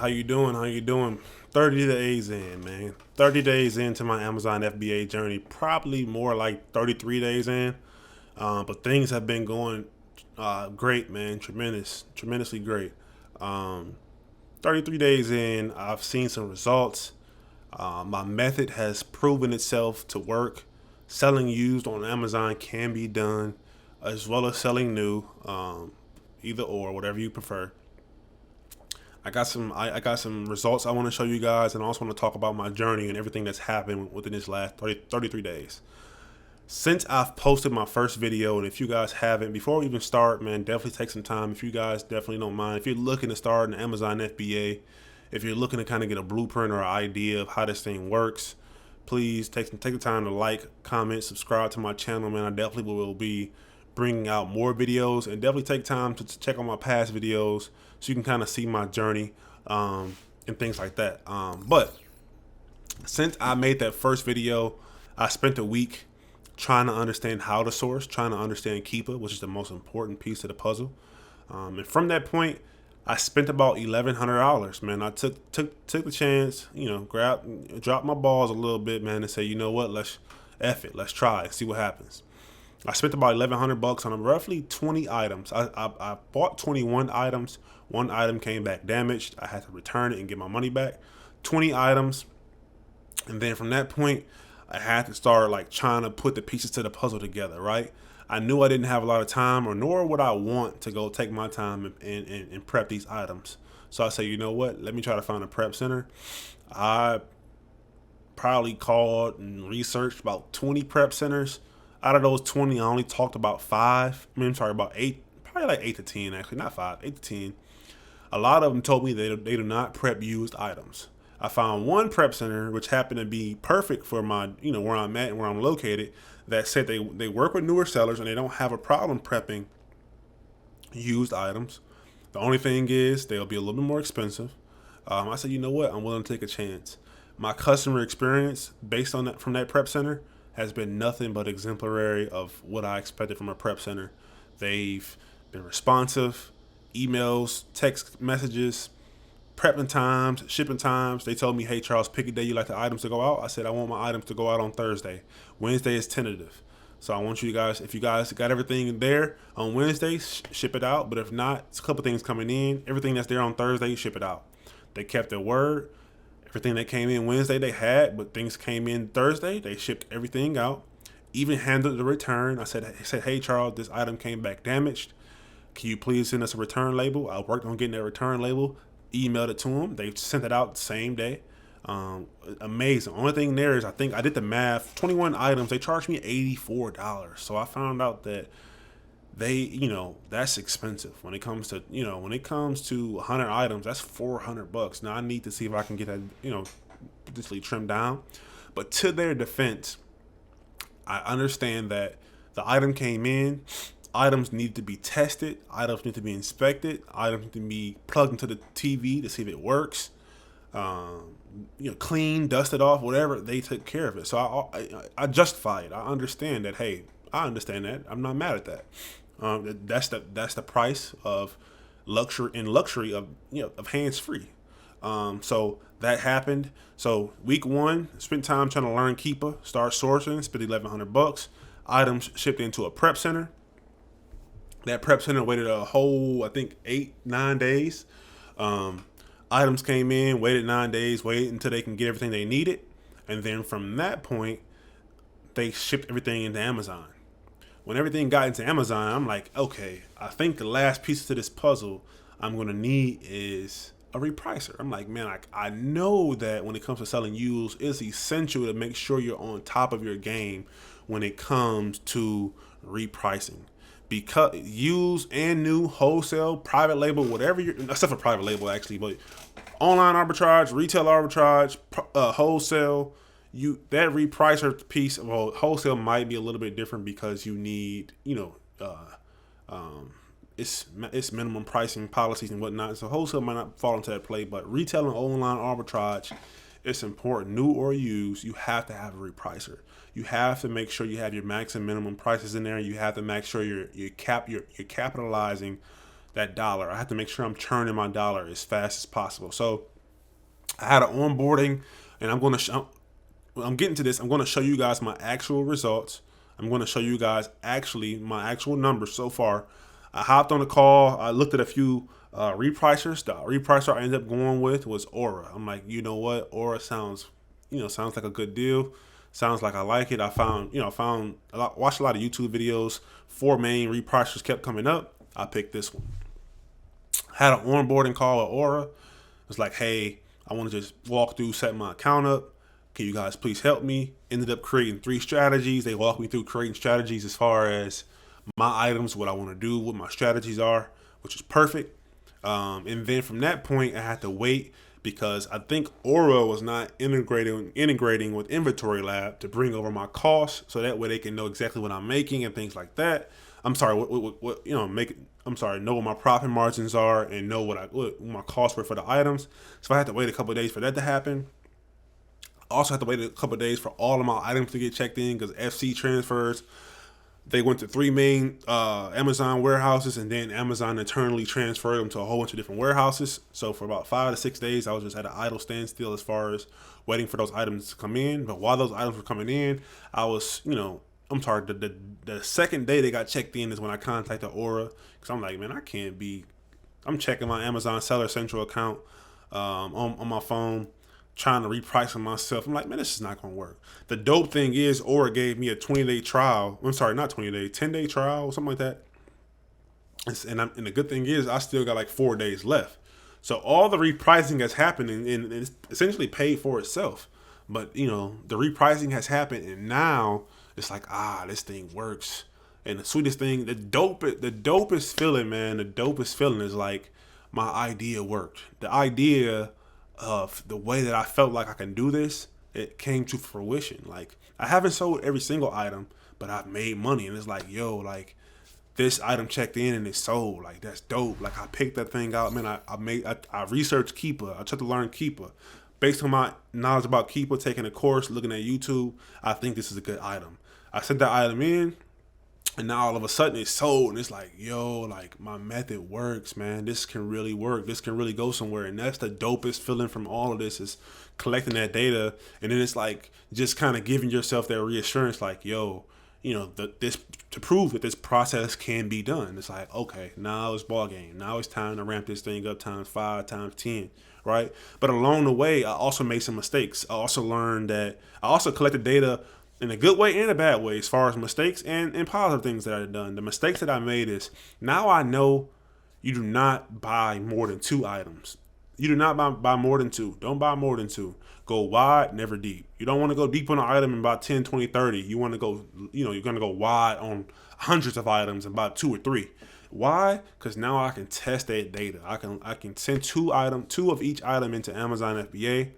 How you doing? How you doing? 30 days in, man. 30 days into my Amazon FBA journey. Probably more like 33 days in. But things have been going great, man. Tremendously great. Um, 33 days in, I've seen some results. My method has proven itself to work. Selling used on Amazon can be done, as well as selling new, either or, whatever you prefer. I got some results I want to show you guys, and I also want to talk about my journey and everything that's happened within this last 33 days. Since I've posted my first video, and if you guys haven't, before we even start, man, definitely take some time. If you guys definitely don't mind, if you're looking to start an Amazon FBA, if you're looking to kind of get a blueprint or an idea of how this thing works, please take the time to like, comment, subscribe to my channel, man. I definitely will be bringing out more videos, and definitely take time to check on my past videos so you can kind of see my journey and things like that. But since I made that first video, I spent a week trying to understand how to source, trying to understand Keepa, which is the most important piece of the puzzle. And from that point, I spent about $1,100. Man, I took the chance, dropped my balls a little bit, man, and say, you know what, let's let's try, see what happens. I spent about $1,100 on roughly 20 items. I bought 21 items. One item came back damaged. I had to return it and get my money back. 20 items, and then from that point, I had to start like trying to put the pieces to the puzzle together, right? I knew I didn't have a lot of time, or nor would I want to go take my time and prep these items. So I say, you know what? Let me try to find a prep center. I probably called and researched about 20 prep centers. Out of those 20, I only talked about about 8, probably like 8 to 10, actually, not 5, 8 to 10. A lot of them told me they do not prep used items. I found one prep center, which happened to be perfect for my, where I'm at and where I'm located, that said they work with newer sellers and they don't have a problem prepping used items. The only thing is they'll be a little bit more expensive. I said, you know what? I'm willing to take a chance. My customer experience based on that from that prep center has been nothing but exemplary of what I expected from a prep center. They've been responsive, emails, text messages, prepping times, shipping times. They told me, hey, Charles, pick a day you like the items to go out. I said, I want my items to go out on Thursday. Wednesday is tentative. So I want you guys, if you guys got everything there on Wednesday, ship it out. But if not, it's a couple things coming in. Everything that's there on Thursday, ship it out. They kept their word. Everything that came in Wednesday they had, but things came in Thursday. They shipped everything out. Even handled the return. I said, hey, Charles, this item came back damaged. Can you please send us a return label? I worked on getting that return label. Emailed it to them. They sent it out the same day. Amazing. Only thing there is, I think I did the math. 21 items. They charged me $84. So I found out that that's expensive when it comes to, when it comes to 100 items, that's $400. Now I need to see if I can get that, potentially trimmed down. But to their defense, I understand that the item came in. Items need to be tested. Items need to be inspected. Items need to be plugged into the TV to see if it works. Clean, dusted off, whatever. They took care of it. So I justify it. I understand that. Hey, I understand that. I'm not mad at that. That's the price of luxury of hands free. So that happened. So week 1, spent time trying to learn Keepa, start sourcing, spent $1,100. Items shipped into a prep center. That prep center waited a whole, I think, 8-9 days. Items came in, waited 9 days, waited until they can get everything they needed, and then from that point, they shipped everything into Amazon. When everything got into Amazon, I'm like, okay, I think the last piece to this puzzle I'm going to need is a repricer. I'm like, man, I know that when it comes to selling used, it's essential to make sure you're on top of your game when it comes to repricing. Because used and new, wholesale, private label, whatever except for private label actually, but online arbitrage, retail arbitrage, wholesale, that repricer piece of wholesale might be a little bit different because you need, it's minimum pricing policies and whatnot. So wholesale might not fall into that play, but retail and online arbitrage, it's important. New or used, you have to have a repricer. You have to make sure you have your max and minimum prices in there. You have to make sure you're capitalizing that dollar. I have to make sure I'm churning my dollar as fast as possible. So I had an onboarding, and I'm going to I'm getting to this. I'm going to show you guys my actual results. I'm going to show you guys actually my actual numbers so far. I hopped on the call. I looked at a few repricers. The repricer I ended up going with was Aura. I'm like, you know what? Aura sounds, sounds like a good deal. Sounds like I like it. I found, watched a lot of YouTube videos. 4 main repricers kept coming up. I picked this one. Had an onboarding call with Aura. It was like, hey, I want to just walk through, set my account up. Can you guys please help me? Ended up creating 3 strategies. They walked me through creating strategies as far as my items, what I want to do, what my strategies are, which is perfect. And then from that point, I had to wait because I think Aura was not integrating with Inventory Lab to bring over my costs, so that way they can know exactly what I'm making and things like that. I'm sorry, what make. I'm sorry, know what my profit margins are and know what my costs were for the items. So I had to wait a couple of days for that to happen. Also had to wait a couple of days for all of my items to get checked in because FC transfers. They went to 3 main Amazon warehouses, and then Amazon internally transferred them to a whole bunch of different warehouses. So for about 5 to 6 days, I was just at an idle standstill as far as waiting for those items to come in. But while those items were coming in, I was, I'm sorry, the second day they got checked in is when I contacted Aura because I'm like, man, I'm checking my Amazon Seller Central account on my phone, trying to reprice for myself. I'm like, man, this is not gonna work. The dope thing is Aura gave me a 20-day trial. I'm sorry, not 20-day, 10-day trial, something like that. And the good thing is I still got like 4 days left. So all the repricing has happened and it's essentially paid for itself. But the repricing has happened, and now it's like, this thing works. And the sweetest thing, the dopest feeling, man, the dopest feeling is like my idea worked. The idea of the way that I felt like I can do this, it came to fruition. Like, I haven't sold every single item, but I've made money, and it's like, yo, like, this item checked in and it's sold. Like, that's dope. Like, I picked that thing out, man. I researched Keepa. I tried to learn Keepa. Based on my knowledge about Keepa, taking a course, looking at YouTube, I think this is a good item. I sent that item in, and now all of a sudden it's sold, and it's like, yo, like, my method works, man. This can really work. This can really go somewhere. And that's the dopest feeling from all of this, is collecting that data. And then it's like just kind of giving yourself that reassurance, like, yo, this to prove that this process can be done. It's like, okay, now it's ball game. Now it's time to ramp this thing up times 5, times 10, right? But along the way, I also made some mistakes. I also learned that I also collected data in a good way and a bad way as far as mistakes and positive things that I've done. The mistakes that I made is, now I know you do not buy more than 2 items. You do not buy more than 2. Don't buy more than 2. Go wide, never deep. You don't want to go deep on an item in about 10, 20, 30. You want to go, you're going to go wide on hundreds of items in about 2 or 3. Why? Because now I can test that data. I can send 2 of each item into Amazon FBA.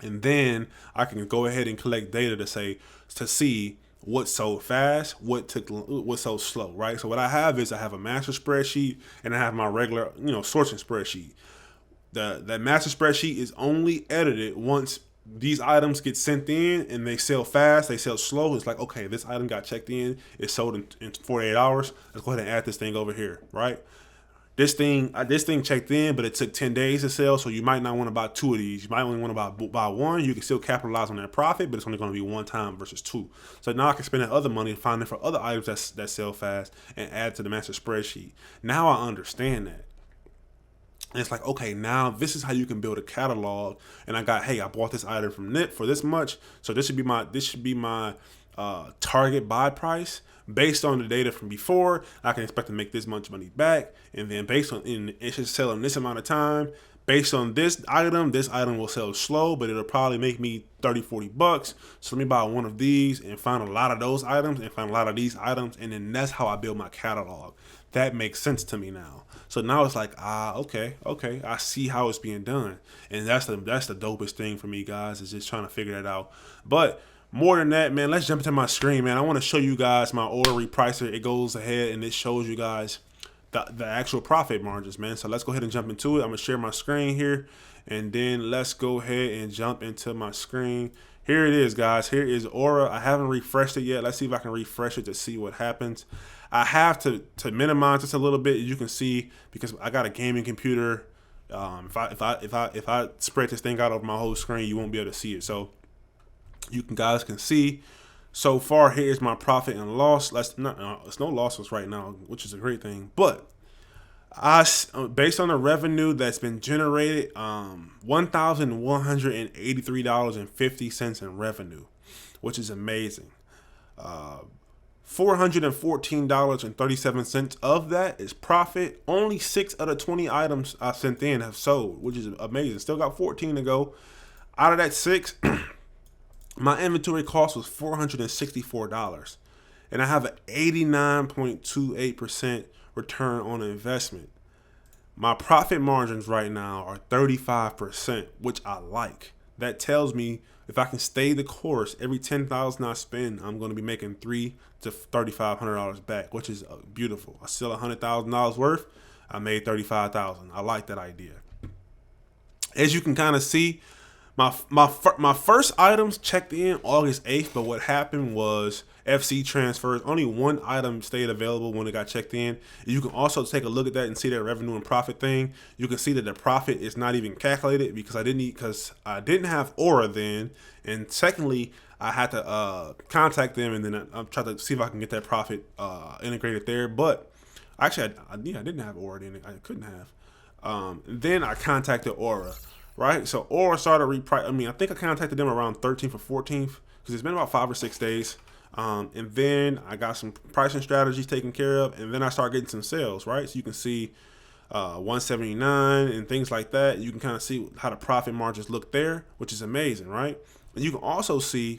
And then I can go ahead and collect data to see what sold fast, what sold slow, right? So what I have is I have a master spreadsheet and I have my regular, sourcing spreadsheet. That master spreadsheet is only edited once these items get sent in and they sell fast, they sell slow. It's like, okay, this item got checked in, it's sold in 48 hours. Let's go ahead and add this thing over here, right? This thing checked in, but it took 10 days to sell, so you might not want to buy 2 of these. You might only want to buy 1. You can still capitalize on that profit, but it's only going to be 1 time versus 2. So now I can spend that other money finding for other items that sell fast and add to the master spreadsheet. Now I understand that. And it's like, okay, now this is how you can build a catalog. And I bought this item from Nip for this much, so this should be my target buy price. Based on the data from before, I can expect to make this much money back. And then based on, it should sell in this amount of time. Based on this item will sell slow, but it'll probably make me 30, 40 bucks. So let me buy 1 of these and find a lot of those items and find a lot of these items. And then that's how I build my catalog. That makes sense to me now. So now it's like, okay, I see how it's being done. And that's the dopest thing for me, guys, is just trying to figure that out. But more than that, man, let's jump into my screen, man. I want to show you guys my order repricer. It goes ahead and it shows you guys the actual profit margins, man. So let's go ahead and jump into it. I'm going to share my screen here, and then let's go ahead and jump into my screen. Here it is, guys. Here is Aura. I haven't refreshed it yet. Let's see if I can refresh it to see what happens. I have to minimize this a little bit, as you can see, because I got a gaming computer If I spread this thing out over my whole screen, you won't be able to see it. So you guys can see. So far, here's my profit and loss. It's no losses right now, which is a great thing. But based on the revenue that's been generated, $1,183.50 in revenue, which is amazing. $414.37 of that is profit. Only 6 out of 20 items I sent in have sold, which is amazing. Still got 14 to go. Out of that 6, my inventory cost was $464, and I have an 89.28% return on investment. My profit margins right now are 35%, which I like. That tells me if I can stay the course, every $10,000 I spend, I'm going to be making $300 to $3,500 back, which is beautiful. I sell $100,000 worth, I made $35,000. I like that idea. As you can kind of see, my first items checked in August 8th, but what happened was FC transfers. Only one item stayed available when it got checked in. You can also take a look at that and see that revenue and profit thing. You can see that the profit is not even calculated because I didn't have Aura then, and secondly, I had to contact them, and then I'm trying to see if I can get that profit integrated there. But actually, I didn't have Aura then. I couldn't have. Then I contacted Aura. Right, so Aura started I think I contacted them around 13th or 14th because it's been about 5 or 6 days. And then I got some pricing strategies taken care of, and then I started getting some sales. Right, so you can see 179 and things like that. You can kind of see how the profit margins look there, which is amazing, right? And you can also see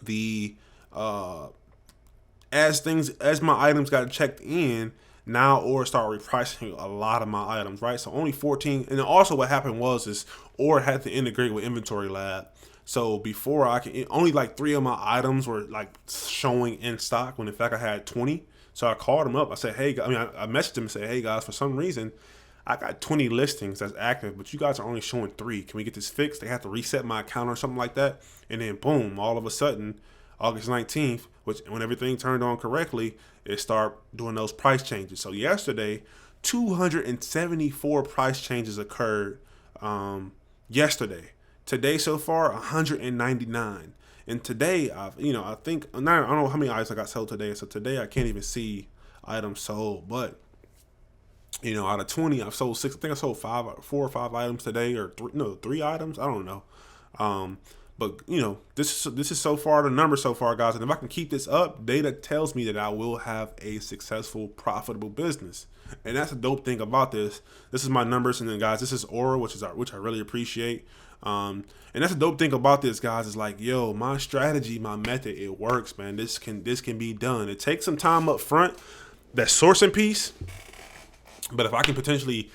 the as my items got checked in. Now Aura started repricing a lot of my items, right? So only 14. And then also what happened is Aura had to integrate with Inventory Lab. So before only like 3 of my items were like showing in stock when in fact I had 20. So I called them up. I said, hey, I messaged them and said, hey guys, for some reason, I got 20 listings that's active, but you guys are only showing 3. Can we get this fixed? They have to reset my account or something like that. And then boom, all of a sudden, August 19th, when everything turned on correctly, it started doing those price changes. So yesterday, 274 price changes occurred yesterday. Today so far, 199. And today, I don't know how many items I got sold today. So today I can't even see items sold. But, out of 20, I've sold 6. I think I sold 4 or 5 items today, or 3 items. I don't know. But this is so far the number so far, guys. And if I can keep this up, data tells me that I will have a successful, profitable business. And that's a dope thing about this. This is my numbers, and then guys, this is Aura, which I really appreciate. And that's a dope thing about this, guys. Is like, yo, my strategy, my method, it works, man. This can be done. It takes some time up front, that sourcing piece. But if I can potentially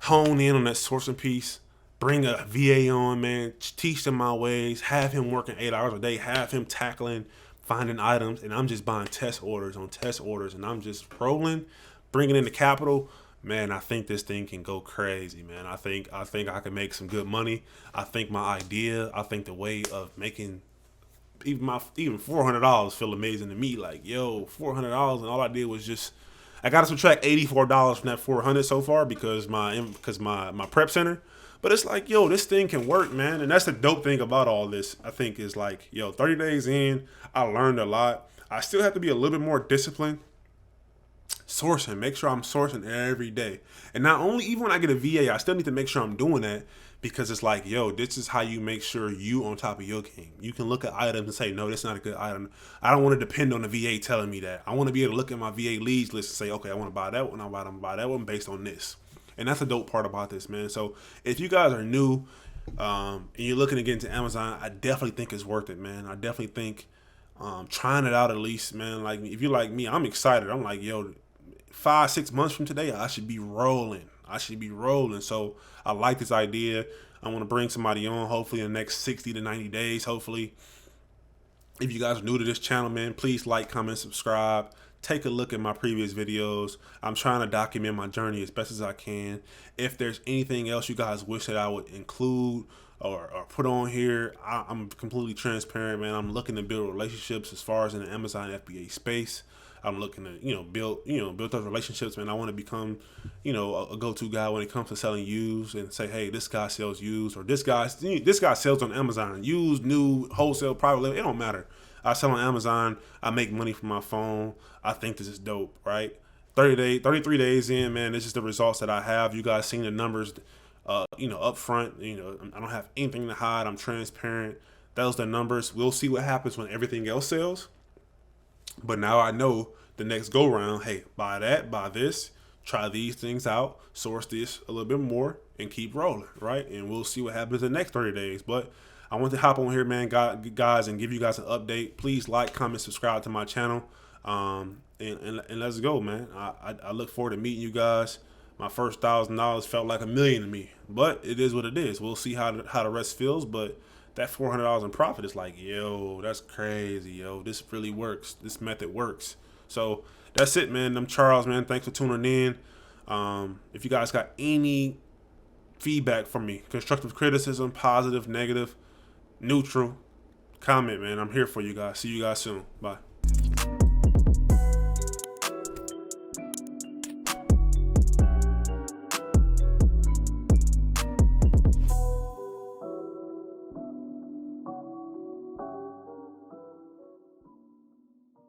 hone in on that sourcing piece, bring a VA on, man, teach them my ways, have him working 8 hours a day, have him tackling, finding items, and I'm just buying test orders on test orders, and I'm just rolling, bringing in the capital. Man, I think this thing can go crazy, man. I think I can make some good money. I think my idea, I think the way of making even $400 feel amazing to me. Like, yo, $400, and all I did was I got to subtract $84 from that $400 so far because my prep center. But it's like, yo, this thing can work, man. And that's the dope thing about all this, I think, is like, yo, 30 days in, I learned a lot. I still have to be a little bit more disciplined. Sourcing, make sure I'm sourcing every day. And not only, even when I get a VA, I still need to make sure I'm doing that, because it's like, yo, this is how you make sure you on top of your game. You can look at items and say, no, that's not a good item. I don't want to depend on the VA telling me that. I want to be able to look at my VA leads list and say, okay, I want to buy that one. I'm going to buy that one based on this. And that's the dope part about this, man. So if you guys are new and you're looking to get into Amazon, I definitely think it's worth it, man. I definitely think trying it out at least, man. Like, if you're like me, I'm excited. I'm like, yo, 5-6 months from today, I should be rolling. So I like this idea. I want to bring somebody on, hopefully in the next 60 to 90 days, hopefully. If you guys are new to this channel, man, please like, comment, subscribe. Take a look at my previous videos. I'm trying to document my journey as best as I can. If there's anything else you guys wish that I would include or put on here, I'm completely transparent, man. I'm looking to build relationships as far as in the Amazon FBA space. I'm looking to, build those relationships, man. I want to become, a go-to guy when it comes to selling used, and say, hey, this guy sells used, or this guy sells on Amazon, used, new, wholesale, private label. It don't matter. I sell on Amazon. I make money from my phone. I think this is dope, right? 33 days in, man. This is the results that I have. You guys seen the numbers, up front. I don't have anything to hide. I'm transparent. Those are the numbers. We'll see what happens when everything else sells. But now I know the next go round, hey, buy that, buy this, try these things out, source this a little bit more, and keep rolling, right? And we'll see what happens in the next 30 days. But I want to hop on here, man, guys, and give you guys an update. Please like, comment, subscribe to my channel, and let's go, man. I look forward to meeting you guys. My first $1,000 felt like $1 million to me, but it is what it is. We'll see how the rest feels, but that $400 in profit is like, yo, that's crazy, yo. This really works. This method works. So that's it, man. I'm Charles, man. Thanks for tuning in. If you guys got any feedback from me, constructive criticism, positive, negative, neutral, comment, man. I'm here for you guys. See you guys soon. Bye.